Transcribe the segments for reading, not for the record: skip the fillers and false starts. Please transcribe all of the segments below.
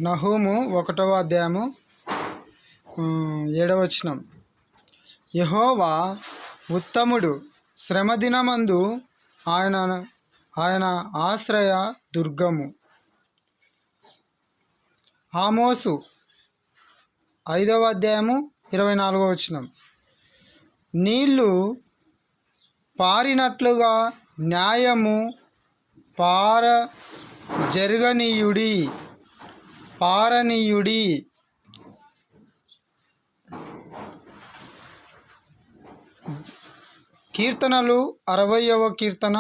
నహూము 1వ అధ్యాయము 7వ వచనం. యెహోవా ఉత్తముడు, శ్రమదినమందు ఆయన ఆశ్రయ దుర్గము. ఆమోసు 5వ అధ్యాయము 24వ వచనం. నీళ్లు పారినట్లుగా న్యాయము పారనీయుడి. కీర్తనలు 60వ కీర్తన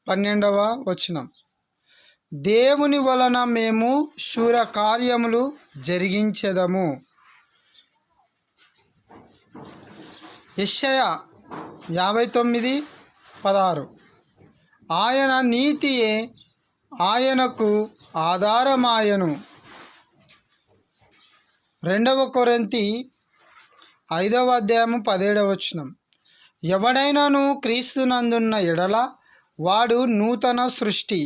12వ వచనం. దేవుని వలన మేము శూర కార్యములు జరిగించెదము. యెషయా 59:16. ఆయన నీతియే ఆయనకు ఆధారమాయను. 2 కొరింథీ 5వ అధ్యాయము 17వ వచనం. ఎవడైనాను క్రీస్తునందున్న ఎడల వాడు నూతన సృష్టి.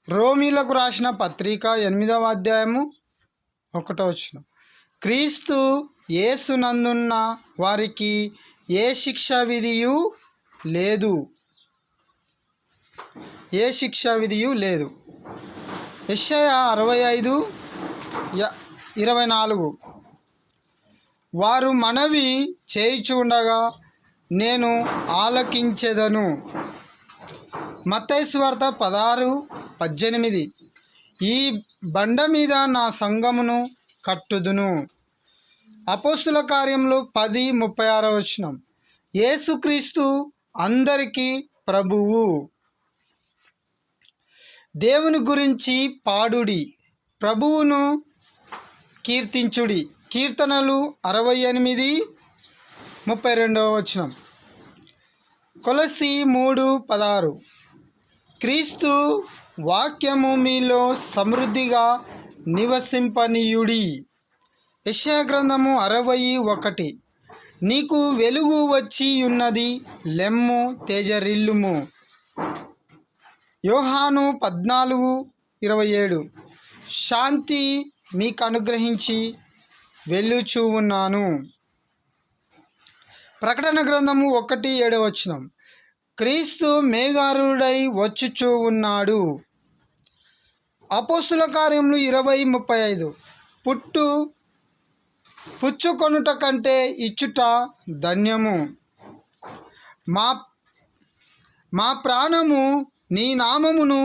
రోమీలకు రాసిన పత్రిక 8వ అధ్యాయము 1వ వచనం. క్రీస్తు యేసునందున్న వారికి ఏ శిక్షా విధియు లేదు. యెషయా 65:24. వారు మనవి చేయుచుండగా నేను ఆలకించెదను. మత్తయి సువార్త 16:18. ఈ బండ మీద నా సంఘమును కట్టుదును. అపోస్తుల కార్యములు 10:36 వచనం. యేసుక్రీస్తు అందరికీ ప్రభువు. దేవుని గురించి పాడుడి, ప్రభువును కీర్తించుడి. కీర్తనలు 68:32 వచనం. కొలస్సీ 3:16. క్రీస్తు వాక్యము మీలో సమృద్ధిగా నివసింపనీయుడి. యెషయా గ్రంథము 60:1. నీకు వెలుగు వచ్చి ఉన్నది, లెమ్ము తేజరిల్లుము. యోహాను 14:27. శాంతి మీకు అనుగ్రహించి వెళ్ళుచూ ఉన్నాను. ప్రకటన గ్రంథము 1:7 వచనం. క్రీస్తు మేఘారూఢుడై వచ్చుచూ ఉన్నాడు. అపోస్తుల కార్యములు 20:35. పుచ్చుకొనుట కంటే ఇచ్చుట ధన్యము. మా ప్రాణము నీ నామమును